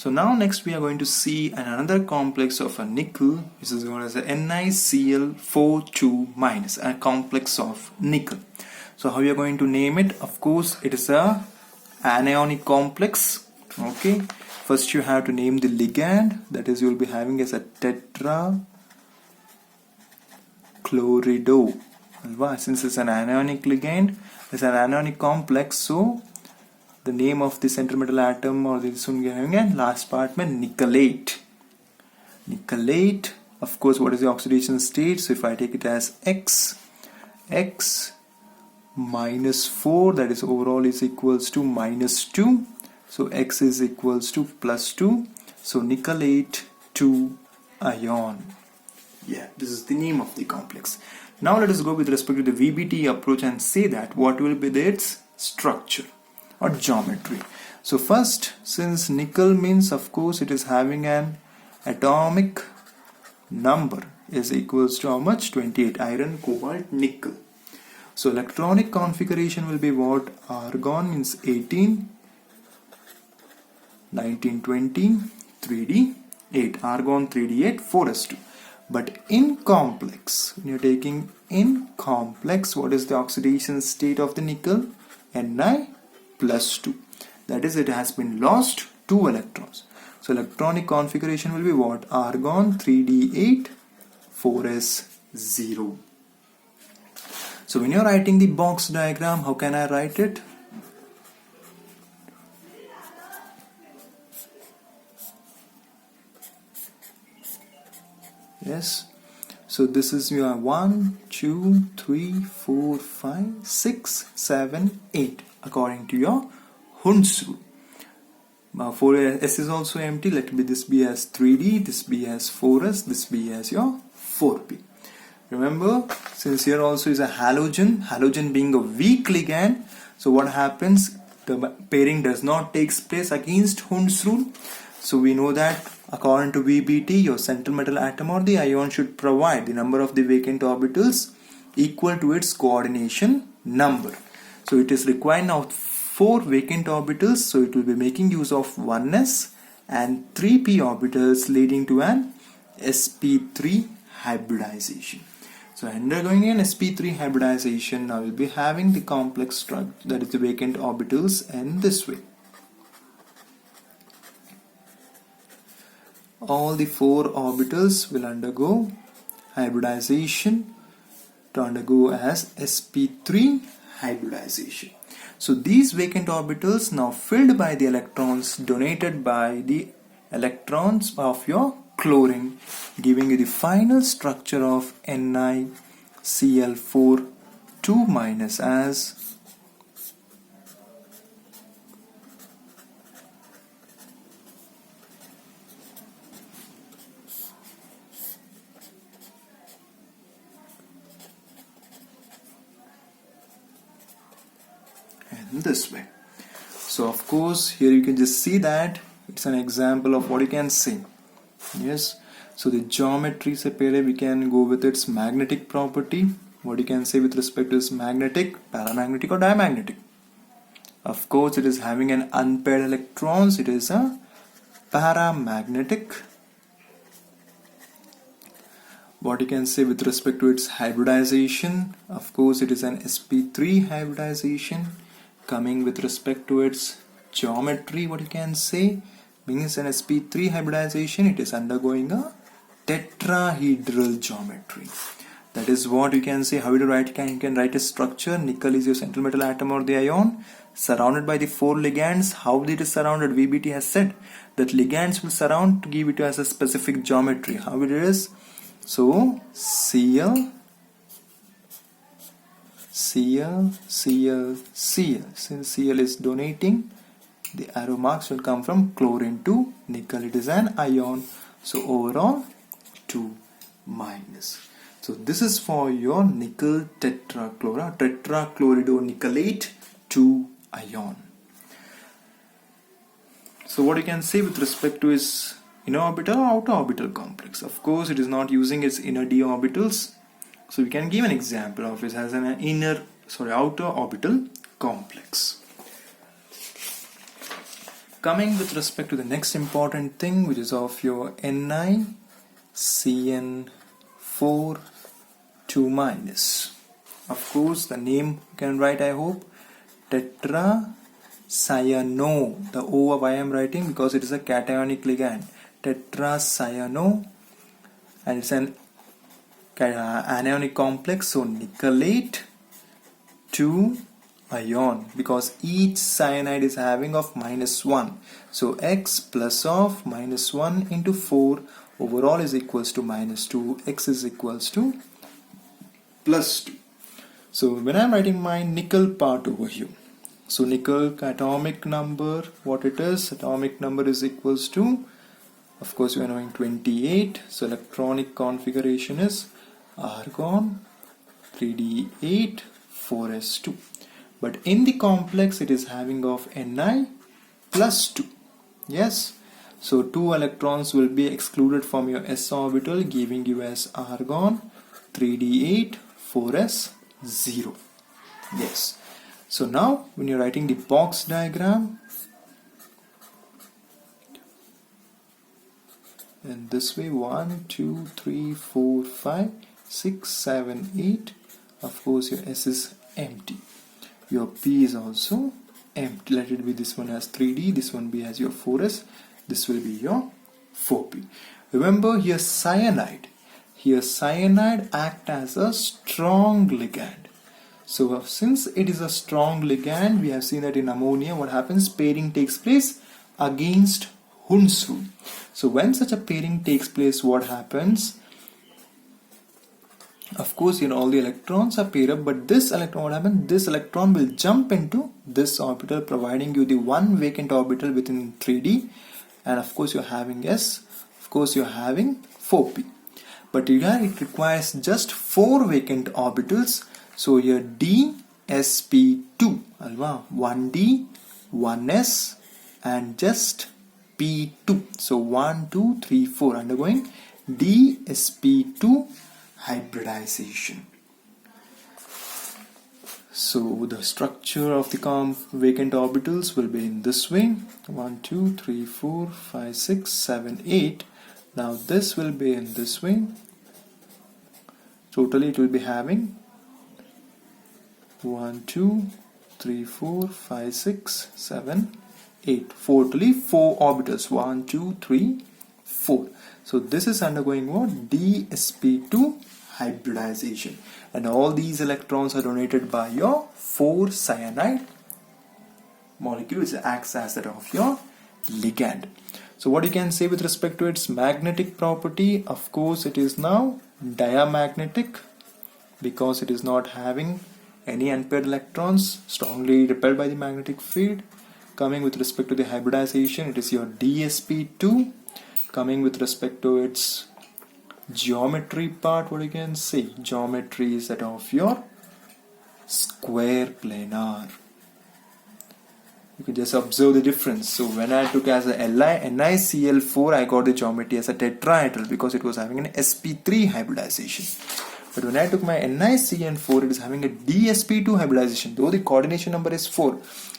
So now next we are going to see another complex of a nickel, which is known as a NiCl42-, a complex of nickel. So how we are going to name it? Of course, it is a anionic complex. Okay, first you have to name the ligand, that is you will be having as a tetrachlorido. Since it's an anionic ligand, it's an anionic complex, so the name of the central metal atom or the last part mein nickelate. Nickelate, of course, what is the oxidation state? So if I take it as X minus 4, that is overall is equals to minus 2. So X is equals to plus 2. So nickelate 2 ion. Yeah, this is the name of the complex. Now let us go with respect to the VBT approach and say that what will be its structure or geometry. So first, since nickel means, of course, it is having an atomic number is equals to how much? 28. Iron, cobalt, nickel. So electronic configuration will be what? Argon means 18, 19, 20, 3D, 8. Argon 3D8, 4s2. But in complex, when you're taking in complex, what is the oxidation state of the nickel? Ni plus 2. That is, it has been lost 2 electrons. So electronic configuration will be what? Argon 3D8, 4s0. So when you're writing the box diagram, how can I write it? Yes. So this is your 1, 2, 3, 4, 5, 6, 7, 8 according to your Hund's rule. 4s is also empty. Let this be as 3D, this be as 4s, this be as your 4p. Remember, since here also is a halogen being a weak ligand, so what happens? The pairing does not take place against Hund's rule. So we know that according to VBT, your central metal atom or the ion should provide the number of the vacant orbitals equal to its coordination number. So it is required now 4 vacant orbitals, so it will be making use of 1s and 3p orbitals, leading to an sp3 hybridization. So undergoing an sp3 hybridization, now we'll be having the complex structure, that is the vacant orbitals, in this way. All the 4 orbitals will undergo hybridization to undergo as sp3 hybridization. So these vacant orbitals now filled by the electrons donated by the electrons of your chlorine, giving you the final structure of NiCl42- as in this way. So of course here you can just see that it's an example of what you can see. Yes, so the geometry se pehle we can go with its magnetic property. What you can say with respect to its magnetic, paramagnetic or diamagnetic? Of course it is having an unpaired electrons, it is a paramagnetic. What you can say with respect to its hybridization? Of course it is an sp3 hybridization. Coming with respect to its geometry, what you can say? Means an sp3 hybridization, it is undergoing a tetrahedral geometry. That is what you can say. How you write? You can write a structure. Nickel is your central metal atom or the ion, surrounded by the 4 ligands. How it is surrounded? VBT has said that ligands will surround to give it as a specific geometry. How it is? So Cl, Cl, Cl, Cl. Since Cl is donating, the arrow marks will come from chlorine to nickel. It is an ion. So overall 2-. So this is for your nickel tetrachlorido nickelate 2 ion. So what you can say with respect to its inner orbital or outer orbital complex? Of course it is not using its inner d orbitals. So we can give an example of it as an outer orbital complex. Coming with respect to the next important thing, which is of your NiCN4 2 minus. Of course, the name you can write, I hope, tetracyano. The O why I am writing, because it is a cationic ligand. Tetracyano, and it's an anionic complex, so nickelate 2 ion, because each cyanide is having of -1. So X plus of -1 into 4 overall is equals to -2. X is equals to +2. So when I am writing my nickel part over here, so nickel atomic number, what it is, atomic number is equals to, of course we are knowing 28. So electronic configuration is argon 3d8 4s2. But in the complex it is having of Ni plus 2. Yes. So 2 electrons will be excluded from your s orbital, giving you as argon 3d8 4s0. Yes. So now when you're writing the box diagram, in this way, 1 2 3 4 5 6 7 8, of course your S is empty. Your P is also empty. Let it be this one as 3D, this one be as your 4S, this will be your 4P. Remember here cyanide act as a strong ligand. So since it is a strong ligand, we have seen that in ammonia what happens, pairing takes place against Hund's rule. So when such a pairing takes place, what happens? Of course, all the electrons are paired up, but this electron, what happens? This electron will jump into this orbital, providing you the one vacant orbital within 3D. And of course, you're having S. Of course, you're having 4P. But here it requires just 4 vacant orbitals. So here D, sp2, alva, 1D, 1S, and just P2. So 1, 2, 3, 4 undergoing D, sp2 hybridization. So the structure of the vacant orbitals will be in this way: 1 2 3 4 5 6 7 8. Now this will be in this way. Totally it will be having 1 2 3 4 5 6 7 8. Totally 4 orbitals: 1 2 3 4. So this is undergoing what? dsp2 hybridization, and all these electrons are donated by your 4 cyanide molecule, which acts as that of your ligand. So what you can say with respect to its magnetic property, of course it is now diamagnetic, because it is not having any unpaired electrons, strongly repelled by the magnetic field. Coming with respect to the hybridization, it is your dsp2. Coming with respect to its geometry part, what you can say, geometry is that of your square planar. You can just observe the difference. So when I took as a NiCl4, I got the geometry as a tetrahedral because it was having an sp3 hybridization. But when I took my NiCN4, it is having a dsp2 hybridization, though the coordination number is 4.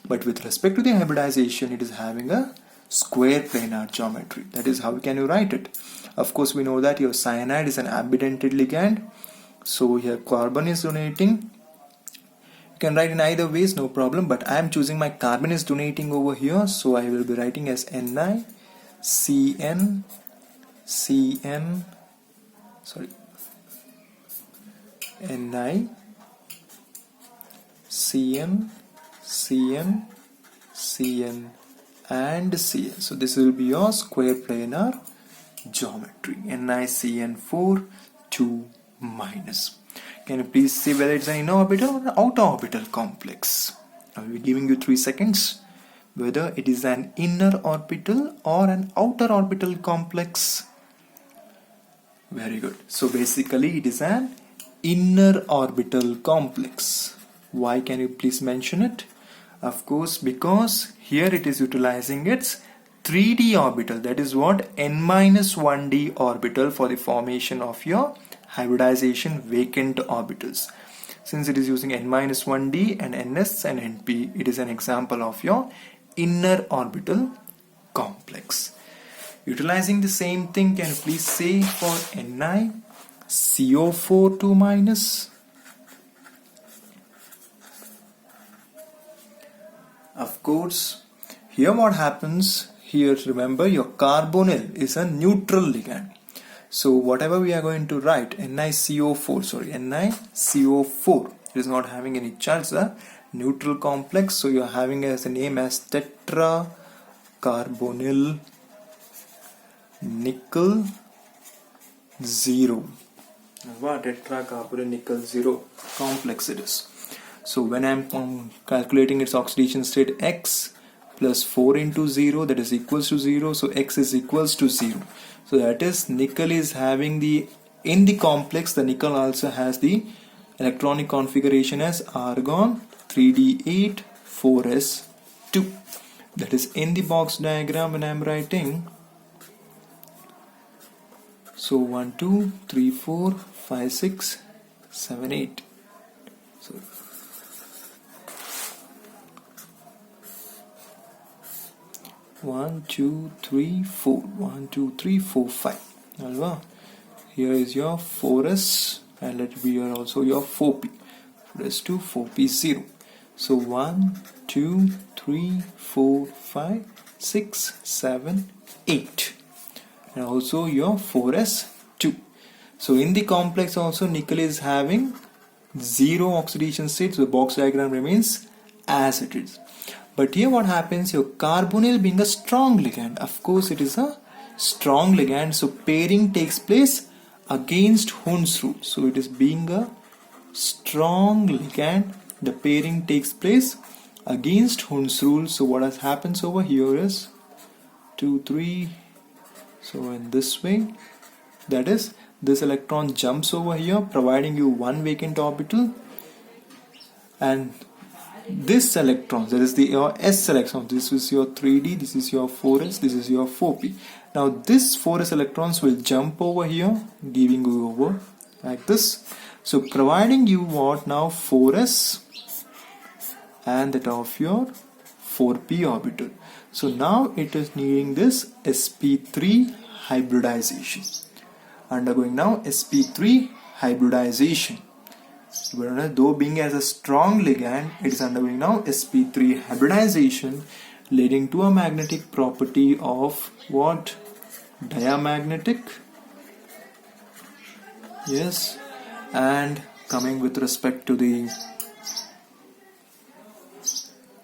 But with respect to the hybridization, it is having a square planar geometry. That is how can you write it. Of course, we know that your cyanide is an ambidentate ligand. So here carbon is donating. You can write in either ways, no problem. But I am choosing my carbon is donating over here. So I will be writing as NiCN, CN, and Cn. So this will be your square planar geometry. NiCN4 2 minus. Can you please see whether it's an inner orbital or an outer orbital complex? I will be giving you 3 seconds. Whether it is an inner orbital or an outer orbital complex. Very good. So basically it is an inner orbital complex. Why, can you please mention it? Of course, because here it is utilizing its 3D orbital, that is what, n-1d orbital for the formation of your hybridization vacant orbitals. Since it is using n-1d and ns and np, it is an example of your inner orbital complex. Utilizing the same thing, can you please say for NiCO4 2 minus? Of course, here what happens, here remember your carbonyl is a neutral ligand. So whatever we are going to write, NiCO4, it is not having any charge, it's a neutral complex. So you are having as a name as tetracarbonyl nickel 0. Tetracarbonyl nickel 0 complex it is. So when I am calculating its oxidation state, X plus 4 into 0, that is equals to 0. So X is equals to 0. So that is nickel is having in the complex, the nickel also has the electronic configuration as argon 3d8 4s2. That is in the box diagram when I am writing. So 1 2 3 4 5 6 7 8. So 1 2 3 4 1 2 3 4 5. Alva. Here is your 4s and let it be here also your 4p. 4s2 4p0. So 1 2 3 4 5 6 7 8. And also your 4s2. So in the complex also nickel is having 0 oxidation state, so the box diagram remains as it is. But here what happens, your carbonyl being a strong ligand, of course it is a strong ligand, so pairing takes place against Hund's rule. So it is being a strong ligand, the pairing takes place against Hund's rule. So what has happens over here is 2 3. So in this way, that is, this electron jumps over here, providing you one vacant orbital, and this electron, that is your s electron, this is your 3d, this is your 4s, this is your 4p. Now this 4s electrons will jump over here, giving you over like this. So providing you what now, 4s and that of your 4p orbital. So now it is needing this sp3 hybridization, undergoing now sp3 hybridization. Though being as a strong ligand, it is undergoing now sp3 hybridization, leading to a magnetic property of what? Diamagnetic. Yes. And coming with respect to the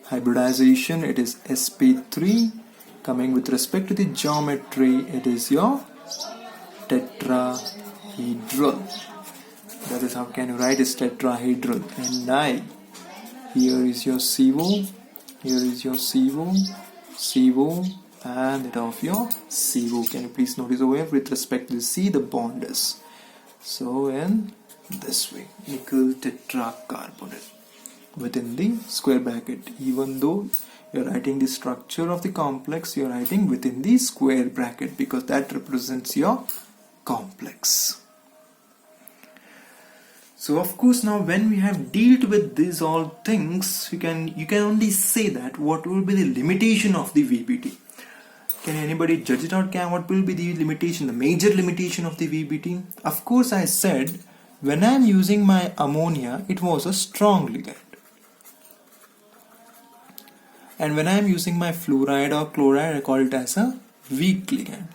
hybridization, it is sp3. Coming with respect to the geometry, it is your tetrahedral. That is how can you write is tetrahedral. And I, here is your CO, here is your CO, and that of your CO. Can you please notice over here with respect to the C, the bond is. So in this way, nickel tetracarbonyl within the square bracket. Even though you are writing the structure of the complex, you are writing within the square bracket because that represents your complex. So of course now when we have dealt with these all things, you can only say that what will be the limitation of the VBT. Can anybody judge it out? What will be the limitation, the major limitation of the VBT? Of course I said when I am using my ammonia, it was a strong ligand. And when I am using my fluoride or chloride, I call it as a weak ligand.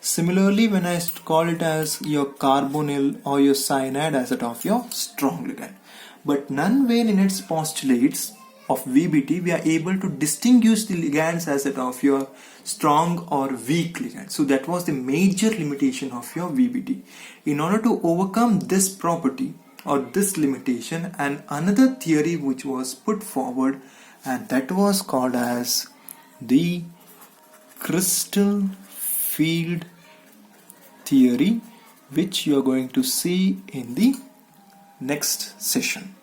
Similarly, when I call it as your carbonyl or your cyanide as that of your strong ligand. But nowhere in its postulates of VBT, we are able to distinguish the ligands as that of your strong or weak ligand. So that was the major limitation of your VBT. In order to overcome this property or this limitation, and another theory which was put forward, and that was called as the crystal field theory, which you are going to see in the next session.